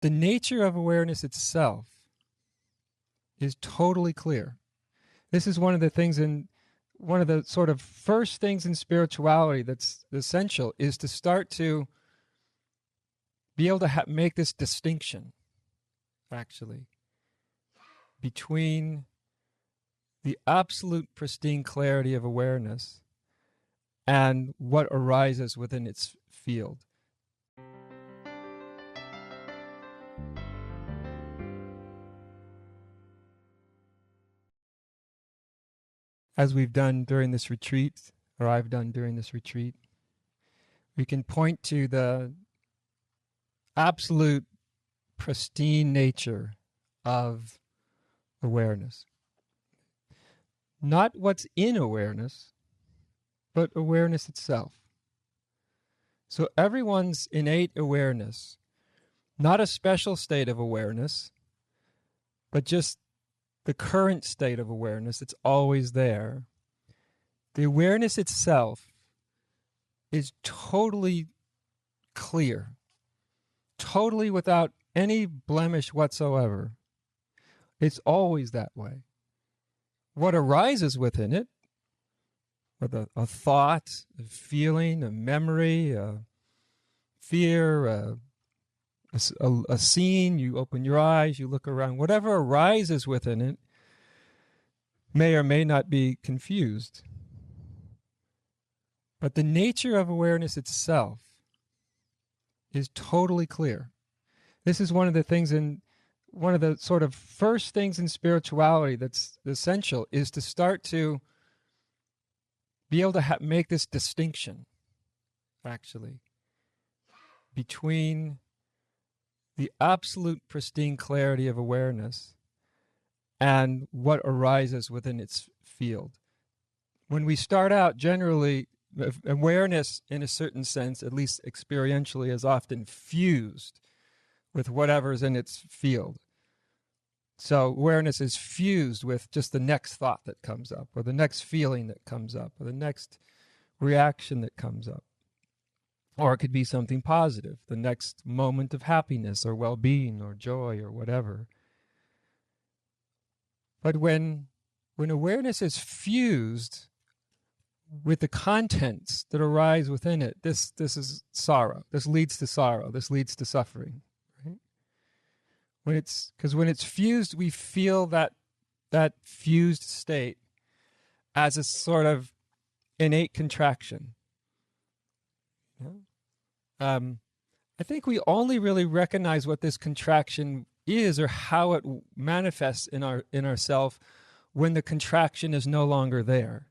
The nature of awareness itself is totally clear. This is one of the things one of the sort of first things in spirituality that's essential, is to start to be able to make this distinction, actually, between the absolute pristine clarity of awareness and what arises within its field. As we've done during this retreat, or I've done during this retreat, we can point to the absolute pristine nature of awareness. Not what's in awareness, but awareness itself. So everyone's innate awareness, not a special state of awareness, but just the current state of awareness, it's always there. The awareness itself is totally clear, totally without any blemish whatsoever. It's always that way. What arises within it, whether a thought, a feeling, a memory, a fear, a scene, you open your eyes, you look around, whatever arises within it may or may not be confused. But the nature of awareness itself is totally clear. This is one of the things one of the sort of first things in spirituality that's essential, is to start to be able to make this distinction, actually, between the absolute pristine clarity of awareness and what arises within its field. When we start out, generally, awareness, in a certain sense, at least experientially, is often fused with whatever's in its field. So awareness is fused with just the next thought that comes up, or the next feeling that comes up, or the next reaction that comes up. Or it could be something positive, the next moment of happiness or well-being or joy or whatever. But when awareness is fused with the contents that arise within it, this is sorrow. This leads to sorrow. This leads to suffering. Right? Because when it's fused, we feel that fused state as a sort of innate contraction. I think we only really recognize what this contraction is, or how it manifests in ourself, when the contraction is no longer there.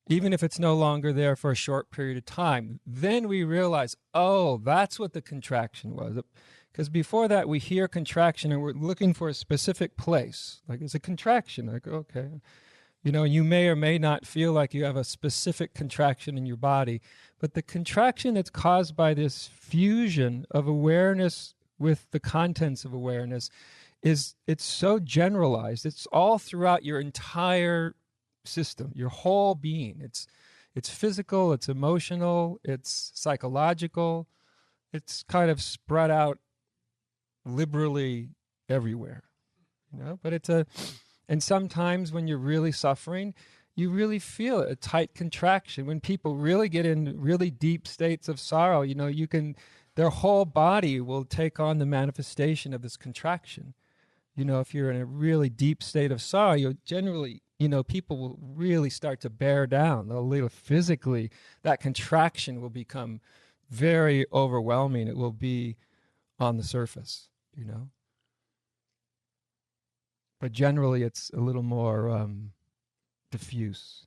Even if it's no longer there for a short period of time, then we realize, oh, that's what the contraction was. Because before that, we hear contraction and we're looking for a specific place. Like, it's a contraction. Like, okay. You may or may not feel like you have a specific contraction in your body, but the contraction that's caused by this fusion of awareness with the contents of awareness it's so generalized. It's all throughout your entire system, your whole being. It's physical, it's emotional, it's psychological. It's kind of spread out liberally everywhere, but and sometimes when you're really suffering, you really feel a tight contraction. When people really get in really deep states of sorrow, their whole body will take on the manifestation of this contraction. If you're in a really deep state of sorrow, you'll generally, people will really start to bear down. They'll physically, that contraction will become very overwhelming. It will be on the surface, But generally, it's a little more diffuse.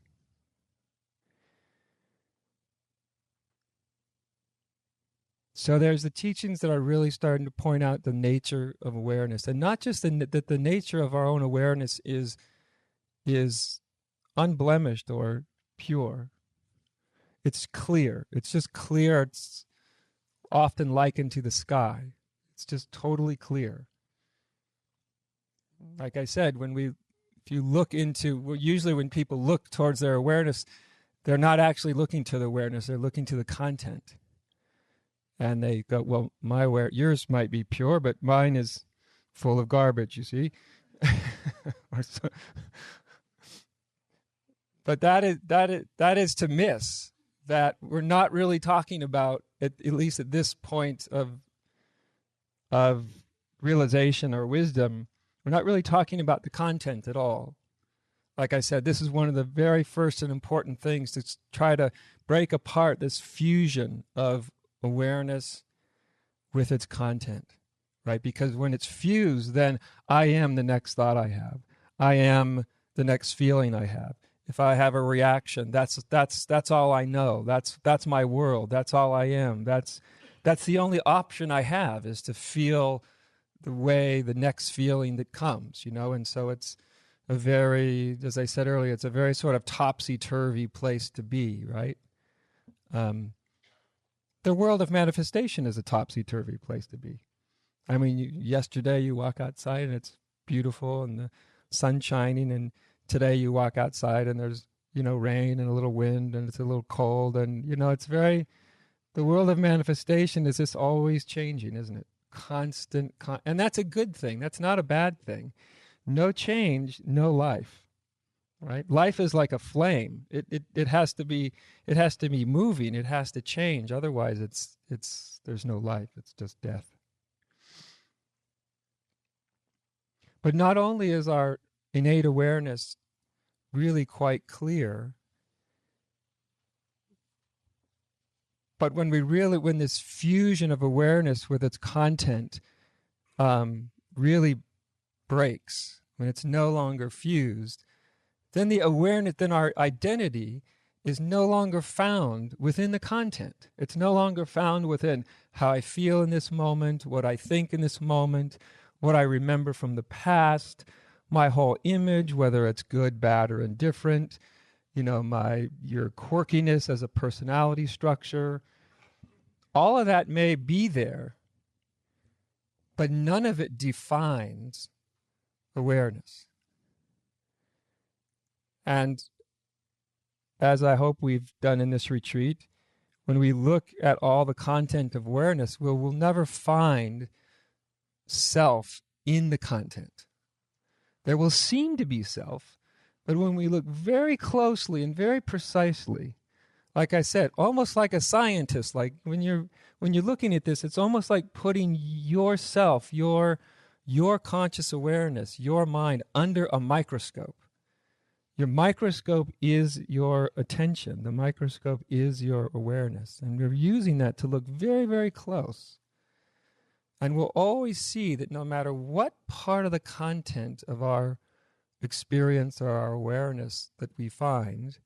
So there's the teachings that are really starting to point out the nature of awareness, and not just that the nature of our own awareness is unblemished or pure. It's clear. It's just clear. It's often likened to the sky. It's just totally clear. Like I said, if you look into, usually when people look towards their awareness, they're not actually looking to the awareness, they're looking to the content. And they go, well, yours might be pure, but mine is full of garbage, you see. But that is to miss that we're not really talking about, at least at this point of realization or wisdom, we're not really talking about the content at all. Like I said, this is one of the very first and important things to try to break apart this fusion of awareness with its content, right? Because when it's fused, then I am the next thought I have. I am the next feeling I have. If I have a reaction, that's all I know. That's my world. That's all I am. That's the only option I have, is to feel the next feeling that comes, And so it's a very, as I said earlier, it's a very sort of topsy-turvy place to be, right? The world of manifestation is a topsy-turvy place to be. I mean, yesterday you walk outside and it's beautiful and the sun's shining, and today you walk outside and there's, rain and a little wind and it's a little cold, and, it's the world of manifestation is just always changing, isn't it? Constant, and that's a good thing. That's not a bad thing. No change, no life. Right? Life is like a flame. It has to be moving. It has to change. Otherwise, there's no life. It's just death. But not only is our innate awareness really quite clear, but when this fusion of awareness with its content really breaks, when it's no longer fused, then then our identity is no longer found within the content. It's no longer found within how I feel in this moment, what I think in this moment, what I remember from the past, my whole image, whether it's good, bad, or indifferent, your quirkiness as a personality structure. All of that may be there, but none of it defines awareness. And as I hope we've done in this retreat, when we look at all the content of awareness, we'll never find self in the content. There will seem to be self, but when we look very closely and very precisely, like I said, almost like a scientist, like when you're looking at this, it's almost like putting yourself, your conscious awareness, your mind under a microscope. Your microscope is your attention. The microscope is your awareness. And we're using that to look very, very close. And we'll always see that no matter what part of the content of our experience or our awareness that we find,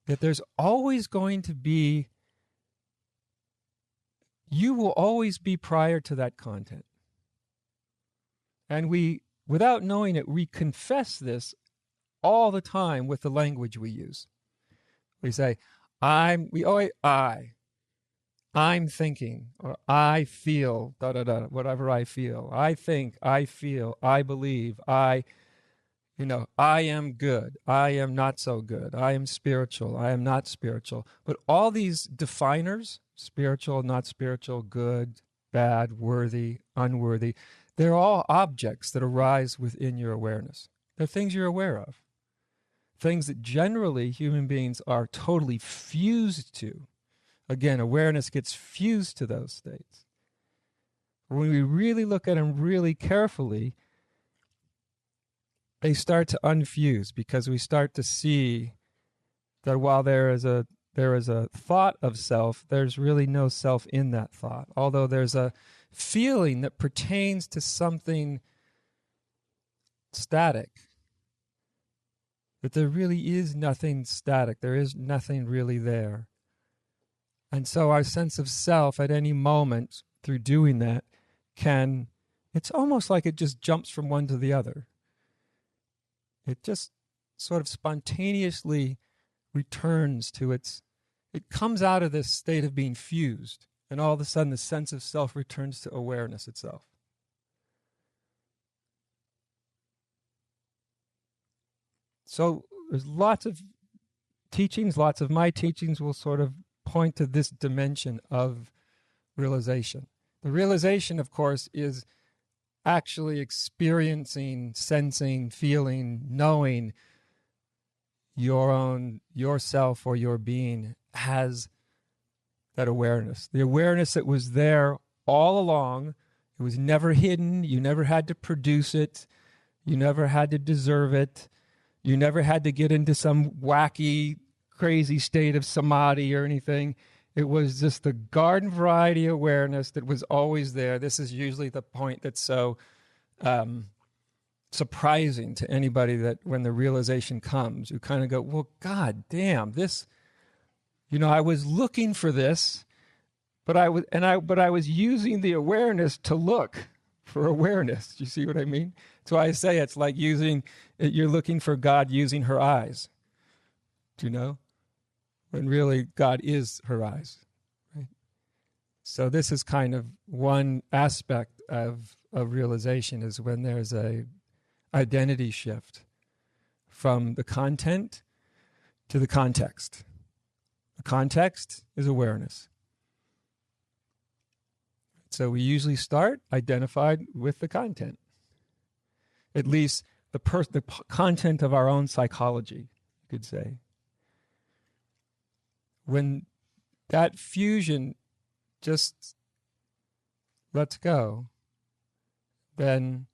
that there's always going to be, you will always be prior to that content. And we, without knowing it, we confess this all the time with the language we use. We say, I'm thinking, or I feel, whatever I feel. I think, I feel, I believe, I am good, I am not so good, I am spiritual, I am not spiritual. But all these definers, spiritual, not spiritual, good, bad, worthy, unworthy, they're all objects that arise within your awareness. They're things you're aware of. Things that generally human beings are totally fused to. Again, awareness gets fused to those states. When we really look at them really carefully, they start to unfuse, because we start to see that while there is a thought of self, there's really no self in that thought. Although there's a feeling that pertains to something static, that there really is nothing static. There is nothing really there. And so our sense of self at any moment, through doing that, it's almost like it just jumps from one to the other. It just sort of spontaneously returns to it comes out of this state of being fused, and all of a sudden the sense of self returns to awareness itself. So there's lots of teachings, lots of my teachings will sort of point to this dimension of realization. The realization, of course, is actually experiencing, sensing, feeling, knowing yourself or your being has that awareness. The awareness that was there all along. It was never hidden. You never had to produce it. You never had to deserve it. You never had to get into some wacky, crazy state of samadhi or anything. It was just the garden variety awareness that was always there. This is usually the point that's so surprising to anybody, that when the realization comes, you kind of go, well, God damn, this, I was looking for this, but I was using the awareness to look for awareness. You see what I mean? So I say it's like you're looking for God using her eyes. Do you know? When really God is her eyes. Right? So this is kind of one aspect of realization, is when there's a identity shift from the content to the context. The context is awareness. So we usually start identified with the content, at least the content of our own psychology, you could say. When that fusion just lets go, then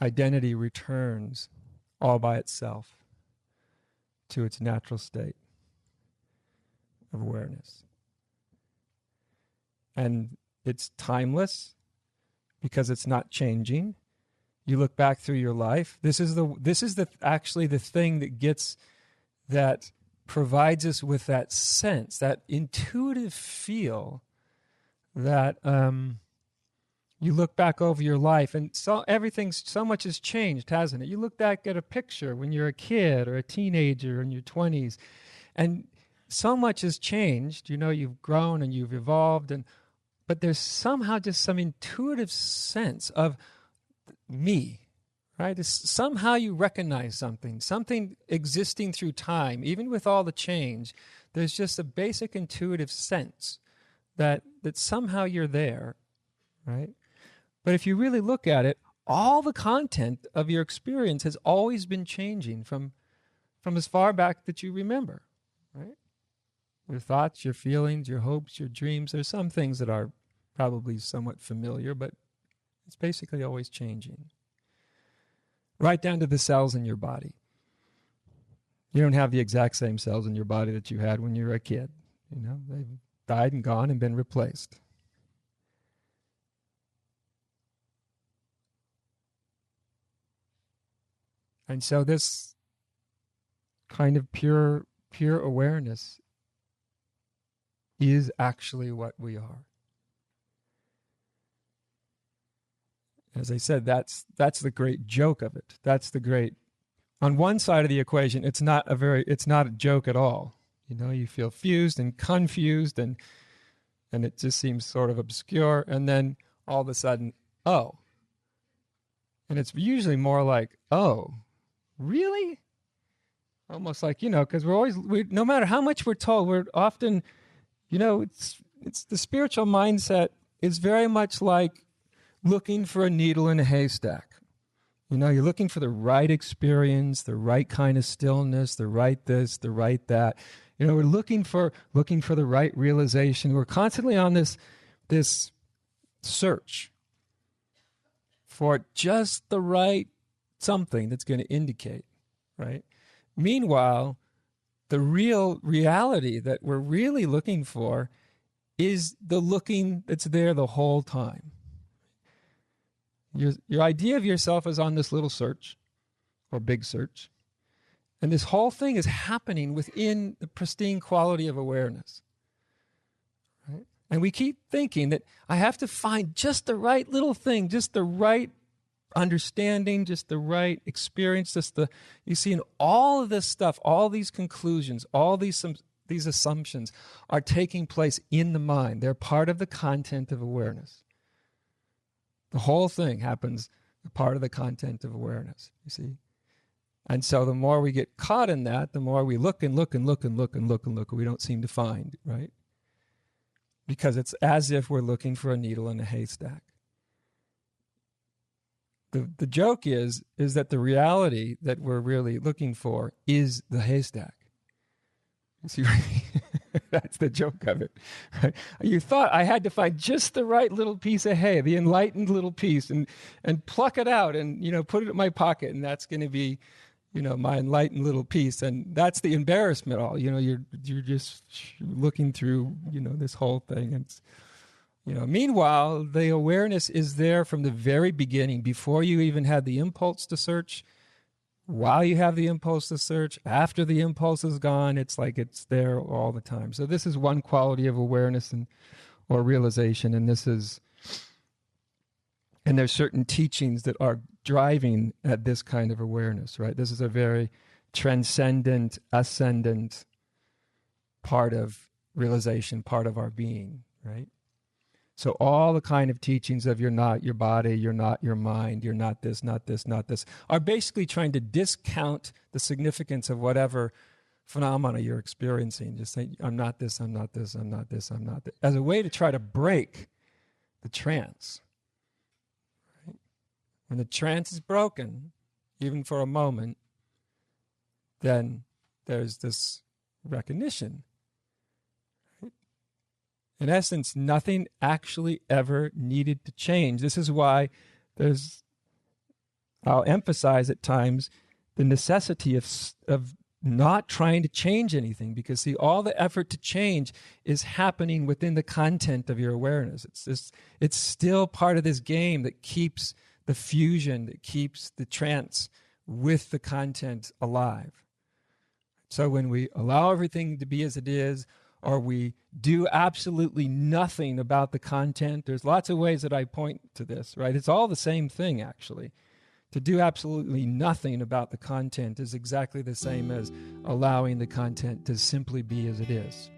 identity returns all by itself to its natural state of awareness. And it's timeless because it's not changing. You look back through your life. This is actually the thing that provides us with that sense, that intuitive feel that you look back over your life, and so much has changed, hasn't it? You look back at a picture when you're a kid or a teenager in your 20s, and so much has changed. You've grown and you've evolved, but there's somehow just some intuitive sense of me, right? Somehow you recognize something existing through time, even with all the change. There's just a basic intuitive sense that somehow you're there, right? But if you really look at it, all the content of your experience has always been changing from as far back that you remember, right? Your thoughts, your feelings, your hopes, your dreams. There's some things that are probably somewhat familiar, but it's basically always changing. Right down to the cells in your body. You don't have the exact same cells in your body that you had when you were a kid. They've died and gone and been replaced. And so this kind of pure awareness is actually what we are. As I said, that's the great joke of it. That's the great. On one side of the equation, it's not a joke at all. You feel fused and confused, and it just seems sort of obscure. And then all of a sudden, oh. And it's usually more like, oh, really? Almost like, because no matter how much we're told, we're often, it's the spiritual mindset is very much like looking for a needle in a haystack. You're looking for the right experience, the right kind of stillness, the right this, the right that. We're looking for the right realization. We're constantly on this search for just the right something that's going to indicate, right? Meanwhile, the real reality that we're really looking for is the looking that's there the whole time. Your idea of yourself is on this little search or big search. And this whole thing is happening within the pristine quality of awareness. Right? And we keep thinking that I have to find just the right little thing, just the right understanding, just the right experience, you see, in all of this stuff, all these conclusions, all these assumptions are taking place in the mind. They're part of the content of awareness. The whole thing happens part of the content of awareness, you see. And so the more we get caught in that, the more we look and look and look and look and look and look, we don't seem to find, right? because it's as if we're looking for a needle in a haystack. The joke is that the reality that we're really looking for is the haystack. See, that's the joke of it. Right? You thought I had to find just the right little piece of hay, the enlightened little piece, and pluck it out and, you know, put it in my pocket, and that's going to be, you know, my enlightened little piece. And that's the embarrassment. All, you know, you're just looking through, you know, this whole thing. And it's, you know, meanwhile, the awareness is there from the very beginning, before you even had the impulse to search, while you have the impulse to search, after the impulse is gone. It's like it's there all the time. So this is one quality of awareness or realization, and there's certain teachings that are driving at this kind of awareness, right? This is a very transcendent, ascendant part of realization, part of our being, right? So all the kind of teachings of you're not your body, you're not your mind, you're not this, not this, not this, are basically trying to discount the significance of whatever phenomena you're experiencing. Just say, I'm not this, I'm not this, I'm not this, I'm not this, as a way to try to break the trance. Right? When the trance is broken, even for a moment, then there's this recognition. In essence, nothing actually ever needed to change. This is why I'll emphasize at times the necessity of not trying to change anything, because see, all the effort to change is happening within the content of your awareness. It's still part of this game that keeps the fusion, that keeps the trance with the content alive. So when we allow everything to be as it is, or we do absolutely nothing about the content. There's lots of ways that I point to this, right? It's all the same thing, actually. To do absolutely nothing about the content is exactly the same as allowing the content to simply be as it is.